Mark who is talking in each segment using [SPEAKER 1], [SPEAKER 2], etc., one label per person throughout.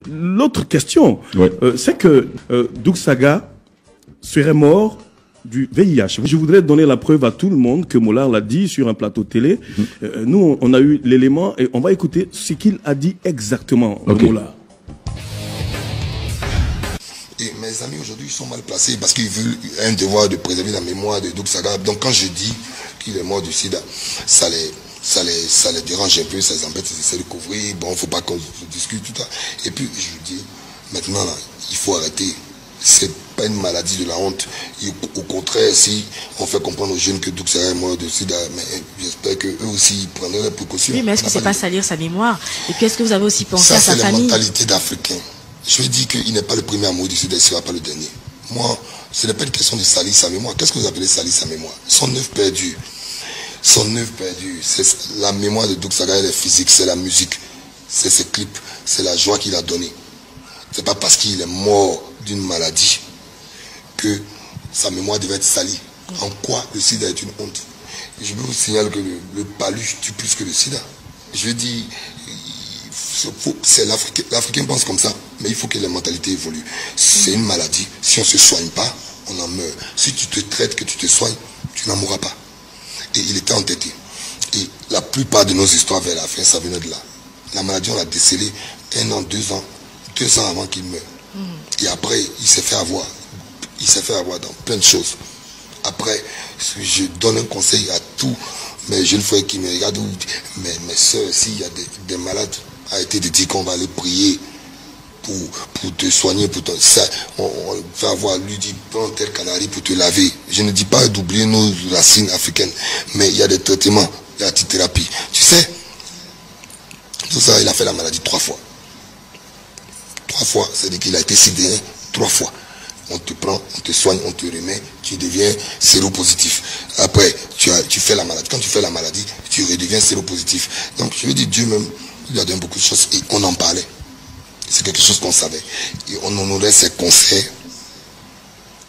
[SPEAKER 1] l'autre question, c'est que Doug Saga serait mort du VIH. Je voudrais donner la preuve à tout le monde que Mollah l'a dit sur un plateau télé. Nous, on a eu l'élément et on va écouter ce qu'il a dit exactement, Mollah.
[SPEAKER 2] Et mes amis aujourd'hui sont mal placés parce qu'ils veulent un devoir de préserver la mémoire de Doug Saga. Donc quand je dis qu'il est mort du sida, ça les dérange un peu, ça les embête, ils essaient de couvrir. Bon, faut pas qu'on discute tout ça. Et puis je vous dis, maintenant là, il faut arrêter. C'est pas une maladie de la honte. Et au contraire, si on fait comprendre aux jeunes que Doug Saga est mort de sida, mais j'espère qu'eux aussi prendraient les précautions.
[SPEAKER 3] Oui, mais est-ce que c'est pas salir sa mémoire? Et puis est-ce que vous avez aussi pensé à sa famille?
[SPEAKER 2] Ça, c'est la mentalité d'Africain. Je vais dire qu'il n'est pas le premier amour du sida, il ne sera pas le dernier. Moi, ce n'est pas une question de salir sa mémoire. Qu'est-ce que vous appelez salir sa mémoire? Son œuvre perdue. Son œuvre perdue. C'est la mémoire de Doug Saga, elle est physique, c'est la musique, c'est ses clips, c'est la joie qu'il a donnée. C'est pas parce qu'il est mort d'une maladie que sa mémoire devait être salie. En quoi le sida est une honte? Je veux vous signaler que le paluche tue plus que le sida. Je dis, c'est l'Africain pense comme ça, mais il faut que les mentalités évoluent. C'est une maladie. Si on ne se soigne pas, on en meurt. Si tu te traites, que tu te soignes, tu n'en mourras pas. Et il était entêté. Et la plupart de nos histoires vers la fin, ça venait de là. La maladie, on l'a décelée 1 an, 2 ans, 2 ans avant qu'il meure. Et après, il s'est fait avoir. Il s'est fait avoir dans plein de choses. Après, je donne un conseil à tous mes jeunes frères qui me regardent, mes soeurs, s'il y a des malades, arrêtez de dire qu'on va aller prier pour te soigner, on va avoir lui dit prends tel canari pour te laver. Je ne dis pas d'oublier nos racines africaines, mais il y a des traitements, il y a la thérapie. Tu sais, tout ça, il a fait la maladie 3 fois. 3 fois, c'est-à-dire qu'il a été sidéré 3 fois. On te prend, on te soigne, on te remet, tu deviens séropositif. Après, tu fais la maladie. Quand tu fais la maladie, tu redeviens séropositif. Donc, je veux dire, Dieu même, il a donné beaucoup de choses et on en parlait. C'est quelque chose qu'on savait. Et on honorait ses conseils.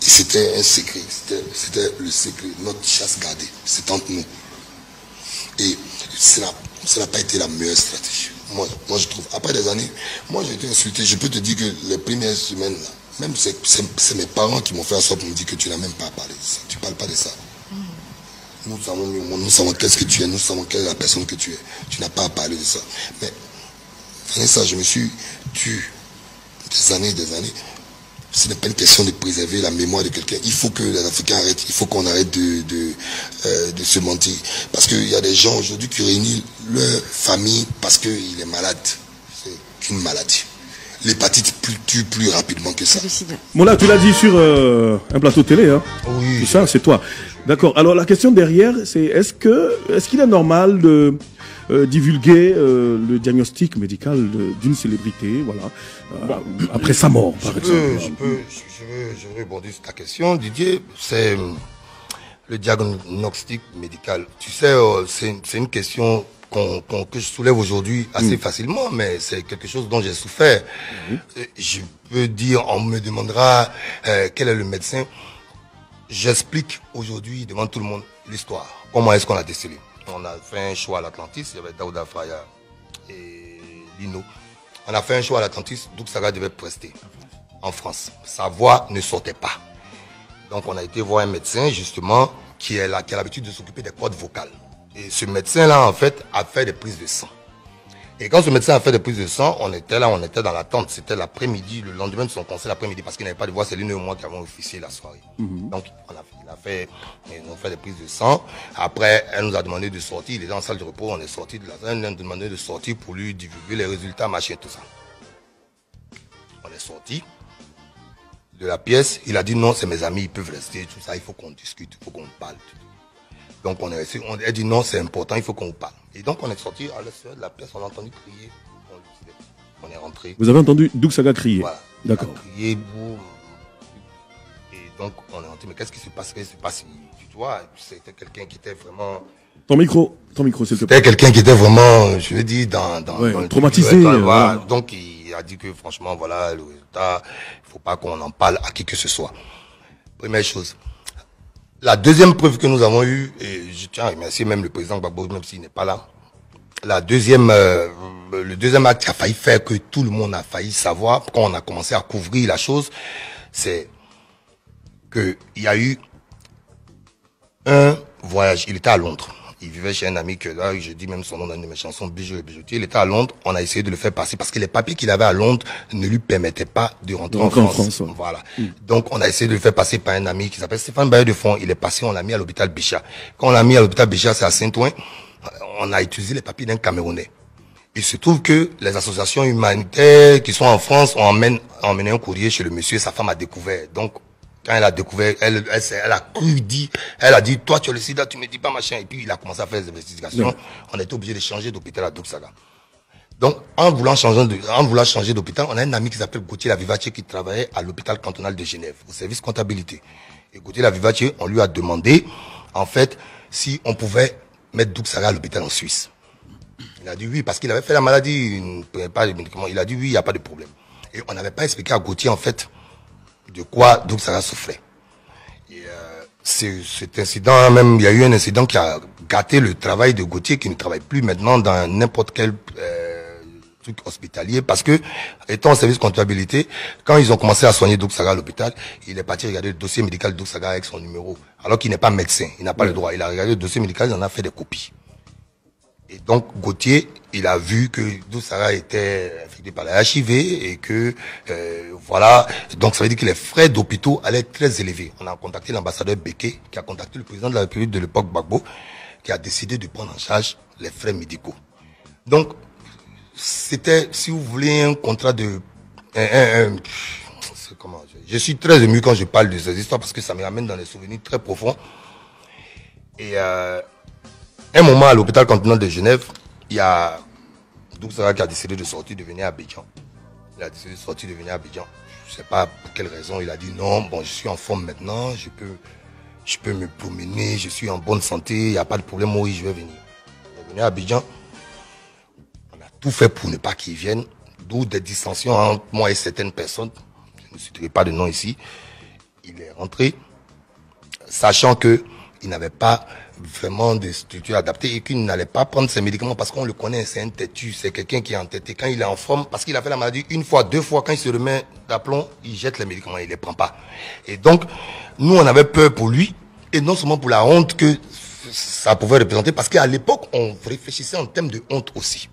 [SPEAKER 2] Et c'était un secret. C'était le secret, notre chasse gardée. C'est entre nous. Et ça n'a pas été la meilleure stratégie. Moi, je trouve. Après des années, moi, j'ai été insulté. Je peux te dire que les premières semaines, là, même c'est mes parents qui m'ont fait en sorte pour me dire que tu n'as même pas à parler de ça. Tu ne parles pas de ça. Nous savons qu'est-ce que tu es, nous savons quelle est la personne que tu es. Tu n'as pas à parler de ça. Mais, Vanessa, je me suis tué des années. Ce n'est pas une question de préserver la mémoire de quelqu'un. Il faut que les Africains arrêtent, il faut qu'on arrête de se mentir. Parce qu'il y a des gens aujourd'hui qui réunissent leur famille parce qu'il est malade. C'est qu'une maladie. L'hépatite tue plus rapidement que ça.
[SPEAKER 1] Mollah, tu l'as dit sur un plateau télé, hein? Oui. Tout ça, c'est toi. D'accord. Alors la question derrière, c'est est-ce qu'il est normal de divulguer le diagnostic médical d'une célébrité, voilà, après sa mort, par exemple?
[SPEAKER 2] Je veux rebondir sur ta question, Didier. C'est le diagnostic médical. Tu sais, c'est une question que je soulève aujourd'hui assez facilement, mais c'est quelque chose dont j'ai souffert. Je peux dire, on me demandera quel est le médecin. J'explique aujourd'hui devant tout le monde l'histoire. Comment est-ce qu'on a décelé? On a fait un choix à l'Atlantis, il y avait Daouda Faya et Lino. On a fait un choix à l'Atlantis, Doug Saga devait prester en France. Sa voix ne sortait pas. Donc on a été voir un médecin justement qui a l'habitude de s'occuper des cordes vocales. Et ce médecin-là, en fait, a fait des prises de sang. Et quand ce médecin a fait des prises de sang, on était dans l'attente. C'était l'après-midi, le lendemain de son concert, l'après-midi, parce qu'il n'avait pas de voix, c'est l'une et moi qui avons officié la soirée. Donc, ils ont fait des prises de sang. Après, elle nous a demandé de sortir. Il était en salle de repos, on est sorti de la salle. Elle nous a demandé de sortir pour lui divulguer les résultats, machin, tout ça. On est sorti de la pièce. Il a dit non, c'est mes amis, ils peuvent rester, tout ça. Il faut qu'on discute, il faut qu'on parle. Donc on a dit non, c'est important, il faut qu'on vous parle. Et donc on est sorti à l'extérieur de la pièce, on a entendu crier. On est rentré.
[SPEAKER 1] Vous avez entendu Doug Saga crier?
[SPEAKER 2] Voilà.
[SPEAKER 1] D'accord.
[SPEAKER 2] Crier, boum. Et donc on est rentré, mais qu'est-ce qui se passe? Tu vois, c'était quelqu'un qui était vraiment...
[SPEAKER 1] Ton micro, s'il te plaît.
[SPEAKER 2] C'était quelqu'un qui était vraiment, je veux dire, dans
[SPEAKER 1] traumatisé.
[SPEAKER 2] Voilà. Donc il a dit que franchement, voilà, le résultat, il ne faut pas qu'on en parle à qui que ce soit. Première chose. La deuxième preuve que nous avons eue, et je tiens à remercier même le président Gbagbo, même s'il n'est pas là, le deuxième acte qui a failli faire que tout le monde a failli savoir, quand on a commencé à couvrir la chose, c'est qu'il y a eu un voyage. Il était à Londres. Il vivait chez un ami que là, je dis même son nom dans une de mes chansons, Bijou et Bijoutier. Il était à Londres. On a essayé de le faire passer parce que les papiers qu'il avait à Londres ne lui permettaient pas de rentrer en France. Voilà. Donc, on a essayé de le faire passer par un ami qui s'appelle Stéphane Bayer de Fond. Il est passé, on l'a mis à l'hôpital Bichat. Quand on l'a mis à l'hôpital Bichat, c'est à Saint-Ouen, on a utilisé les papiers d'un Camerounais. Il se trouve que les associations humanitaires qui sont en France ont emmené un courrier chez le monsieur. Sa femme a découvert. Donc, quand elle a découvert, elle a cru dit, elle a dit, toi tu as le sida, tu me dis pas machin. Et puis il a commencé à faire des investigations. On a été obligé de changer d'hôpital à Dougsaga. Donc en voulant changer d'hôpital, on a un ami qui s'appelle Gauthier Lavivache qui travaillait à l'hôpital cantonal de Genève, au service comptabilité. Et Gauthier Lavivache, on lui a demandé, en fait, si on pouvait mettre Dougsaga à l'hôpital en Suisse. Il a dit oui, parce qu'il avait fait la maladie, il ne prenait pas les médicaments. Il a dit oui, il n'y a pas de problème. Et on n'avait pas expliqué à Gauthier, en fait, de quoi Dougsaga souffrait. Et cet incident, même, il y a eu un incident qui a gâté le travail de Gauthier, qui ne travaille plus maintenant dans n'importe quel truc hospitalier, parce que, étant en service comptabilité, quand ils ont commencé à soigner Dougsaga à l'hôpital, il est parti regarder le dossier médical de Dougsaga avec son numéro, alors qu'il n'est pas médecin, il n'a pas le droit. Il a regardé le dossier médical, il en a fait des copies. Et donc, Gauthier, il a vu que Dougsaga était infecté par la HIV et que, voilà. Donc, ça veut dire que les frais d'hôpitaux allaient être très élevés. On a contacté l'ambassadeur Beke, qui a contacté le président de la République de l'époque, Gbagbo, qui a décidé de prendre en charge les frais médicaux. Donc, c'était, si vous voulez, un contrat de... comment, je suis très ému quand je parle de ces histoires parce que ça me ramène dans des souvenirs très profonds. Et... un moment, à l'hôpital cantonal de Genève, il y a Dougsaga qui a décidé de sortir, de venir à Abidjan. Il a décidé de sortir, de venir à Abidjan. Je ne sais pas pour quelle raison. Il a dit non, bon, je suis en forme maintenant, je peux me promener, je suis en bonne santé, il n'y a pas de problème, oui, je vais venir. Il est venu à Abidjan. On a tout fait pour ne pas qu'il vienne, d'où des dissensions entre moi et certaines personnes. Je ne citerai pas de nom ici. Il est rentré, sachant que il n'avait pas vraiment des structures adaptées et qu'il n'allait pas prendre ses médicaments parce qu'on le connaît, c'est un têtu, c'est quelqu'un qui est entêté. Quand il est en forme, parce qu'il a fait la maladie une fois, deux fois, quand il se remet d'aplomb, il jette les médicaments, il les prend pas. Et donc, nous, on avait peur pour lui, et non seulement pour la honte que ça pouvait représenter, parce qu'à l'époque, on réfléchissait en termes de honte aussi.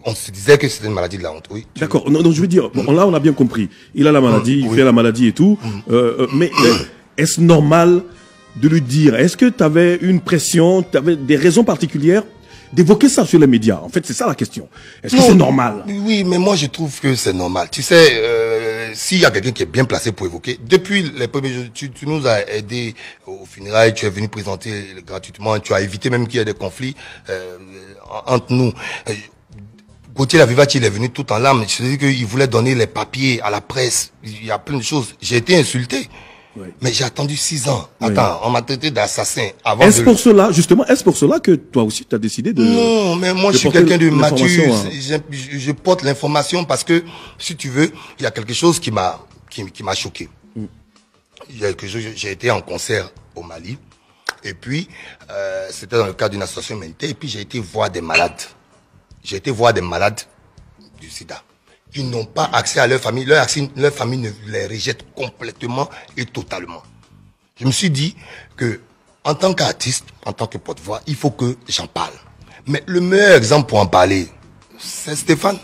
[SPEAKER 2] On se disait que c'était une maladie de la honte, oui.
[SPEAKER 1] D'accord, donc je veux dire, bon, là, on a bien compris. Il a la maladie, il fait la maladie et tout, mais est-ce normal de le dire? Est-ce que tu avais une pression, tu avais des raisons particulières d'évoquer ça sur les médias? En fait, c'est ça la question. Est-ce que c'est normal?
[SPEAKER 2] Oui, mais moi je trouve que c'est normal. Tu sais, s'il y a quelqu'un qui est bien placé pour évoquer, depuis les premiers jours, tu nous as aidé au funérailles, tu es venu présenter gratuitement, tu as évité même qu'il y ait des conflits entre nous. Gauthier Lavivache, il est venu tout en larmes. Je dis qu'il voulait donner les papiers à la presse. Il y a plein de choses. J'ai été insulté. Oui. Mais j'ai attendu 6 ans. Attends, on m'a traité d'assassin avant.
[SPEAKER 1] Est-ce pour cela, justement, est-ce pour cela que toi aussi tu as décidé de...
[SPEAKER 2] Non, mais moi je suis quelqu'un de mature. Je porte l'information parce que, si tu veux, il y a quelque chose qui m'a choqué. Il y a quelque chose, j'ai été en concert au Mali. Et puis, c'était dans le cadre d'une association humanitaire. Et puis j'ai été voir des malades. J'ai été voir des malades du sida. Ils n'ont pas accès à leur famille. Leur famille ne les rejette complètement et totalement. Je me suis dit que, en tant qu'artiste, en tant que porte-voix, il faut que j'en parle. Mais le meilleur exemple pour en parler, c'est Stéphane.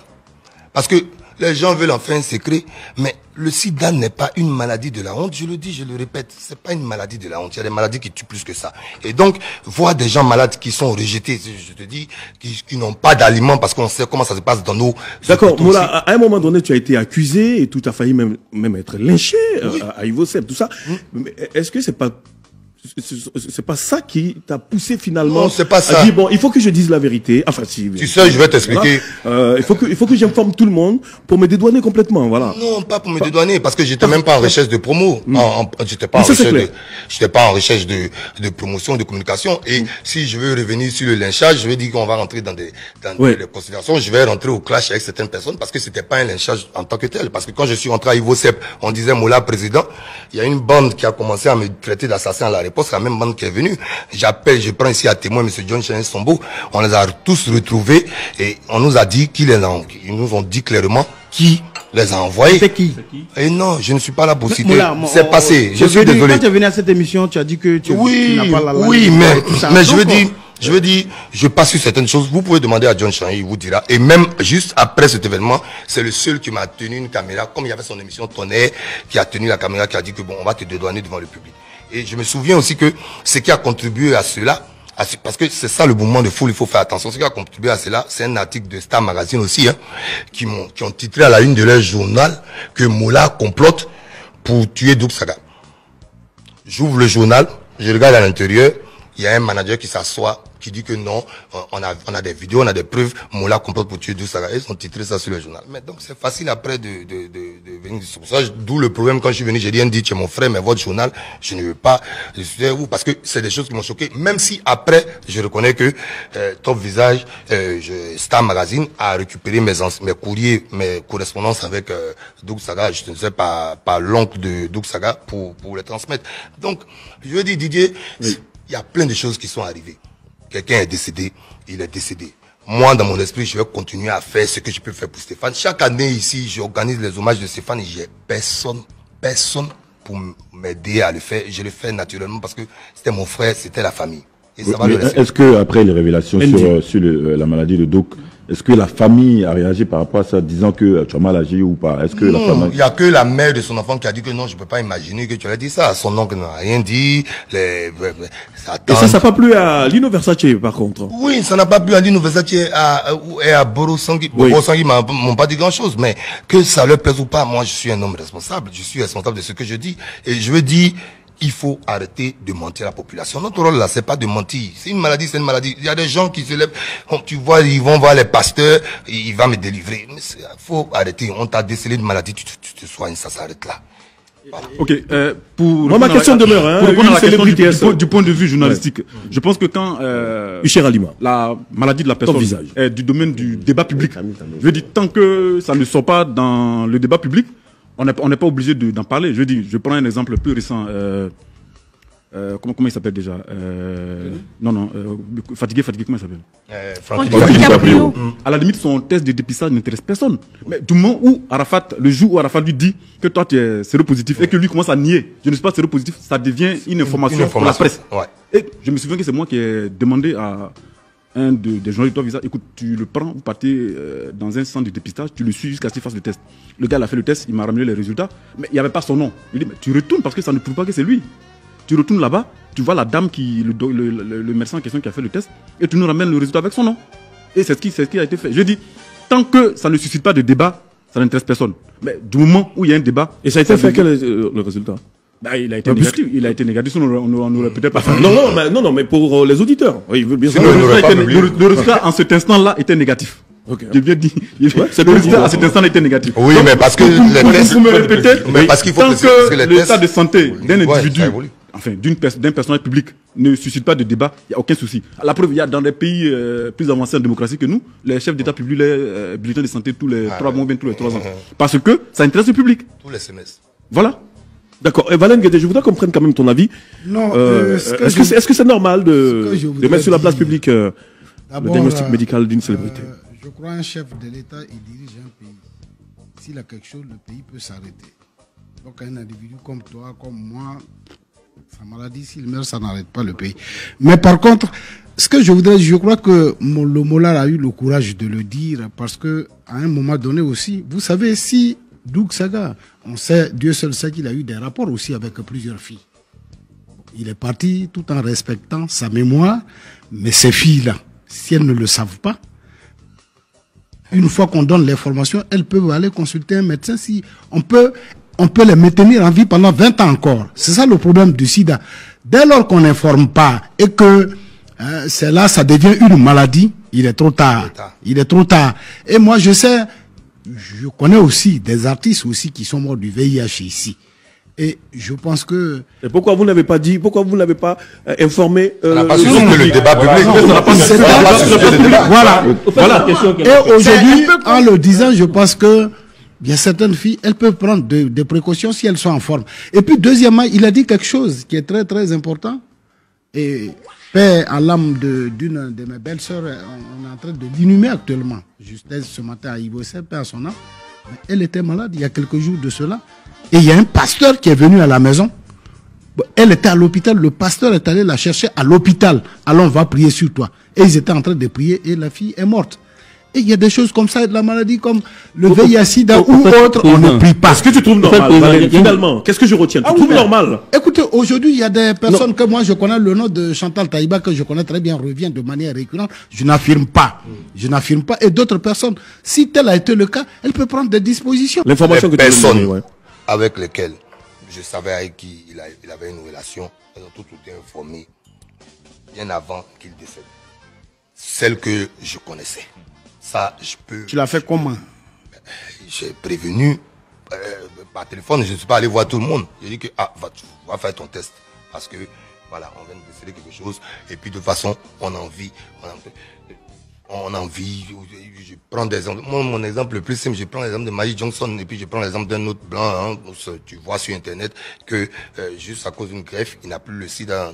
[SPEAKER 2] Parce que les gens veulent en faire un secret, mais le sida n'est pas une maladie de la honte. Je le dis, je le répète, c'est pas une maladie de la honte. Il y a des maladies qui tuent plus que ça. Et donc, voir des gens malades qui sont rejetés, je te dis, qui n'ont pas d'aliments parce qu'on sait comment ça se passe dans nos...
[SPEAKER 1] D'accord, Moula, à un moment donné, tu as été accusé et tout a failli même être lynché à Ivosep, tout ça. Mais est-ce que c'est pas ça qui t'a poussé finalement?
[SPEAKER 2] Non, c'est pas ça.
[SPEAKER 1] À dire, bon, il faut que je dise la vérité. Enfin, si.
[SPEAKER 2] Tu sais, je vais t'expliquer.
[SPEAKER 1] Voilà. Il faut que j'informe tout le monde pour me dédouaner complètement, voilà.
[SPEAKER 2] Non, pas pour me dédouaner, parce que j'étais même pas en recherche de promo. J'étais pas en recherche de promotion, de communication. Et si je veux revenir sur le lynchage, je vais dire qu'on va rentrer dans des considérations. Je vais rentrer au clash avec certaines personnes parce que c'était pas un lynchage en tant que tel. Parce que quand je suis rentré à Ivosep, on disait Moula président. Il y a une bande qui a commencé à me traiter d'assassin à la République. l'époque, c'est la même bande qui est venue. J'appelle, je prends ici à témoin M. John Chen Sombo. On les a tous retrouvés et on nous a dit ils nous ont dit clairement qui les a envoyés.
[SPEAKER 4] C'est qui?
[SPEAKER 2] Et non, je ne suis pas là pour citer. C'est passé. Je suis désolé.
[SPEAKER 4] Quand tu es venu à cette émission, tu as dit que tu n'as pas la langue.
[SPEAKER 2] Oui, mais je veux dire, je passe sur certaines choses. Vous pouvez demander à John Chan, il vous dira. Et même juste après cet événement, c'est le seul qui m'a tenu une caméra, comme il y avait son émission Tonnerre, qui a tenu la caméra, qui a dit que bon, on va te dédouaner devant le public. Et je me souviens aussi que ce qui a contribué à cela, parce que c'est ça le mouvement de foule, il faut faire attention. Ce qui a contribué à cela, c'est un article de Star Magazine aussi, hein, qui ont titré à la une de leur journal que Moula complote pour tuer Doug Saga. J'ouvre le journal, je regarde à l'intérieur, il y a un manager qui s'assoit, qui dit que non, on a des vidéos, on a des preuves, Moula complote pour tuer Doug Saga. Ils ont titré ça sur le journal. Mais donc c'est facile après de venir sur ça. D'où le problème quand je suis venu, j'ai dit, tu es mon frère, mais votre journal, je ne veux pas, je suis où, parce que c'est des choses qui m'ont choqué. Même si après, je reconnais que Top Visage, Star Magazine a récupéré mes courriers, mes correspondances avec Doug Saga, je ne sais pas, par l'oncle de Doug Saga pour les transmettre. Donc, je veux dire, Didier, oui. Il y a plein de choses qui sont arrivées. Quelqu'un est décédé, il est décédé. Moi, dans mon esprit, je vais continuer à faire ce que je peux faire pour Stéphane. Chaque année ici, j'organise les hommages de Stéphane et j'ai personne pour m'aider à le faire. Je le fais naturellement parce que c'était mon frère, c'était la famille.
[SPEAKER 5] Est-ce que après les révélations sur la maladie de Doug, est-ce que la famille a réagi par rapport à ça, disant que tu as mal agi ou pas? Est-ce que la famille...
[SPEAKER 2] il y a que la mère de son enfant qui a dit que non, je peux pas imaginer que tu as dit ça. Son oncle n'a rien dit.
[SPEAKER 1] Et ça n'a pas plu à Lino Versace, par contre.
[SPEAKER 2] Oui, ça n'a pas plu à Lino Versace et à Boro Sangui. Oui. Boro Sangui m'ont pas dit grand-chose, mais que ça leur plaise ou pas, moi je suis un homme responsable. Je suis responsable de ce que je dis. Et je veux dire, il faut arrêter de mentir à la population. Notre rôle là, c'est pas de mentir. C'est une maladie, c'est une maladie. Il y a des gens qui se lèvent, tu vois, ils vont voir les pasteurs, il va me délivrer. Mais faut arrêter. On t'a décelé une maladie, tu te soignes, ça s'arrête là.
[SPEAKER 1] Voilà. Ok. Moi, ma question demeure. Hein,
[SPEAKER 4] pour répondre à la question du point de vue journalistique, je pense que quand la maladie de la personne est du domaine du débat public, je veux dire, tant que ça ne sort pas dans le débat public, on n'est pas obligé d'en parler. Je dis, je prends un exemple plus récent. Comment il s'appelle déjà Fatigué, comment il s'appelle
[SPEAKER 3] Caprio.
[SPEAKER 4] À la limite, son test de dépistage n'intéresse personne. Mais du moment où le jour où Arafat lui dit que toi tu es séropositif et que lui commence à nier, je ne suis pas séropositif, ça devient une information pour la presse.
[SPEAKER 2] Ouais.
[SPEAKER 4] Et je me souviens que c'est moi qui ai demandé à un des journalistes de Top Visage, écoute, tu le prends, vous partez dans un centre de dépistage, tu le suis jusqu'à ce qu'il fasse le test. Le gars, il a fait le test, il m'a ramené les résultats, mais il n'y avait pas son nom. Il dit, mais tu retournes parce que ça ne prouve pas que c'est lui. Tu retournes là-bas, tu vois la dame, le médecin en question qui a fait le test, et tu nous ramènes le résultat avec son nom. Et c'est ce qui a été fait. Je dis, tant que ça ne suscite pas de débat, ça n'intéresse personne. Mais du moment où il y a un débat...
[SPEAKER 1] Et ça a été fait, quel est le résultat?
[SPEAKER 4] Il a été négatif. Il a été négatif, on n'aurait peut-être pas fait.
[SPEAKER 1] Non, mais pour les auditeurs. Oui, bien sûr.
[SPEAKER 4] Le résultat en cet instant-là était négatif.
[SPEAKER 1] Okay.
[SPEAKER 4] J'ai bien dit. Le résultat à cet instant était négatif.
[SPEAKER 2] Oui, donc, mais parce que les tests...
[SPEAKER 4] Vous me répétez,
[SPEAKER 2] mais parce qu'il faut
[SPEAKER 4] tant que l'état de santé d'un individu, enfin d'un personnage public, ne suscite pas de débat, il n'y a aucun souci. La preuve, il y a dans des pays plus avancés en démocratie que nous, les chefs d'État publient les bulletins de santé tous les 3 mois, bien tous les 3 ans. Parce que ça intéresse le public.
[SPEAKER 2] Tous les semestres.
[SPEAKER 4] Voilà.
[SPEAKER 1] D'accord. Et Valène Guédé, je voudrais qu'on prenne quand même ton avis.
[SPEAKER 6] Non.
[SPEAKER 1] Est-ce que c'est normal de mettre sur la place publique le diagnostic médical d'une célébrité?
[SPEAKER 6] Je crois un chef de l'État, il dirige un pays. S'il a quelque chose, le pays peut s'arrêter. Donc un individu comme toi, comme moi, sa maladie, s'il meurt, ça n'arrête pas le pays. Mais par contre, ce que je voudrais, je crois que le Mollal a eu le courage de le dire parce que à un moment donné aussi, vous savez, si Doug Saga, on sait, Dieu seul sait qu'il a eu des rapports aussi avec plusieurs filles. Il est parti tout en respectant sa mémoire, mais ces filles-là, si elles ne le savent pas, une fois qu'on donne l'information, elles peuvent aller consulter un médecin. Si on peut les maintenir en vie pendant 20 ans encore. C'est ça le problème du sida. Dès lors qu'on n'informe pas et que c'est là, ça devient une maladie, il est trop tard. Il est trop tard. Et moi, je connais aussi des artistes aussi qui sont morts du VIH ici. Et je pense que...
[SPEAKER 1] Et pourquoi vous n'avez pas dit, pourquoi vous n'avez pas informé
[SPEAKER 2] le débat public.
[SPEAKER 6] Voilà. Et aujourd'hui, en le disant, je pense que il y a certaines filles, elles peuvent prendre des précautions si elles sont en forme. Et puis, deuxièmement, il a dit quelque chose qui est très, très important. Et paix à l'âme d'une de mes belles-sœurs, on est en train de l'inhumer actuellement. Juste ce matin à Ivossé, paix à son âme. Mais elle était malade il y a quelques jours de cela. Et il y a un pasteur qui est venu à la maison. Elle était à l'hôpital, le pasteur est allé la chercher à l'hôpital. Alors on va prier sur toi. Et ils étaient en train de prier et la fille est morte. Et il y a des choses comme ça, de la maladie comme le VIH-Sida ou autre, on ne prie pas.
[SPEAKER 1] Est-ce que tu trouves normal, finalement, qu'est-ce que je retiens? Tu trouves normal?
[SPEAKER 6] Écoutez, aujourd'hui, il y a des personnes que moi je connais, le nom de Chantal Taïba, que je connais très bien, revient de manière récurrente. Je n'affirme pas. Je n'affirme pas. Et d'autres personnes, si tel a été le cas, elle peut prendre des dispositions.
[SPEAKER 1] L'information que tu
[SPEAKER 2] personnes
[SPEAKER 1] donnes, ouais.
[SPEAKER 2] avec lesquelles je savais avec qui il avait une relation, elles ont toutes été informées bien avant qu'il décède. Celle que je connaissais. Ça, je peux...
[SPEAKER 6] Tu l'as fait comment?
[SPEAKER 2] J'ai prévenu par téléphone, je ne suis pas allé voir tout le monde. J'ai dit que, va faire ton test. Parce que, voilà, on vient de déceler quelque chose. Et puis, de toute façon, on a envie. Je prends des exemples. Moi, mon exemple le plus simple, je prends l'exemple de Magic Johnson. Et puis, je prends l'exemple d'un autre blanc. Hein, tu vois sur Internet que, juste à cause d'une greffe, il n'a plus le sida.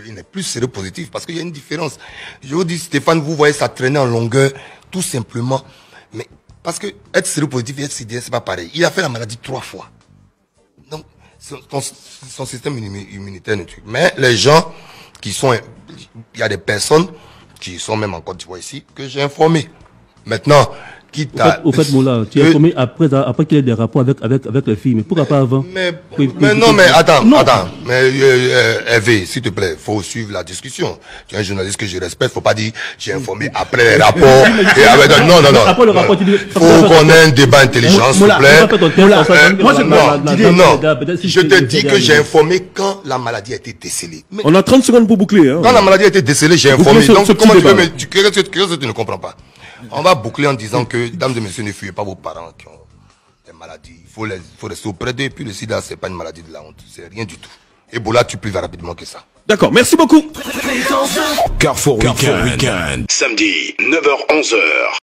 [SPEAKER 2] Il n'est plus séropositif parce qu'il y a une différence. Je vous dis, Stéphane, vous voyez ça traîner en longueur, tout simplement. Mais parce que être séropositif et être sidien, c'est pas pareil. Il a fait la maladie 3 fois. Donc, son système immunitaire ne tue. Mais les gens qui sont, il y a des personnes qui sont même en Côte d'Ivoire ici que j'ai informé. Maintenant,
[SPEAKER 7] Au fait, Moula, tu es informé après qu'il y ait des rapports avec les filles, mais pourquoi pas avant?
[SPEAKER 2] Mais attends, mais Hervé, s'il te plaît, faut suivre la discussion. Tu es un journaliste que je respecte, faut pas dire j'ai informé après les rapports. Non. Faut qu'on ait un débat intelligent, s'il te plaît. Je te dis que j'ai informé quand la maladie a été décelée.
[SPEAKER 1] On a 30 secondes pour boucler. Hein.
[SPEAKER 2] Quand la maladie a été décelée, j'ai informé. Donc comment tu ne comprends pas? On va boucler en disant que, dames et messieurs, ne fuyez pas vos parents qui ont des maladies. Il faut rester auprès d'eux. Et puis le sida, c'est pas une maladie de la honte. C'est rien du tout. Ebola tue plus rapidement que ça.
[SPEAKER 1] D'accord, merci beaucoup.
[SPEAKER 8] Carrefour Weekend. Samedi, 9h-11h.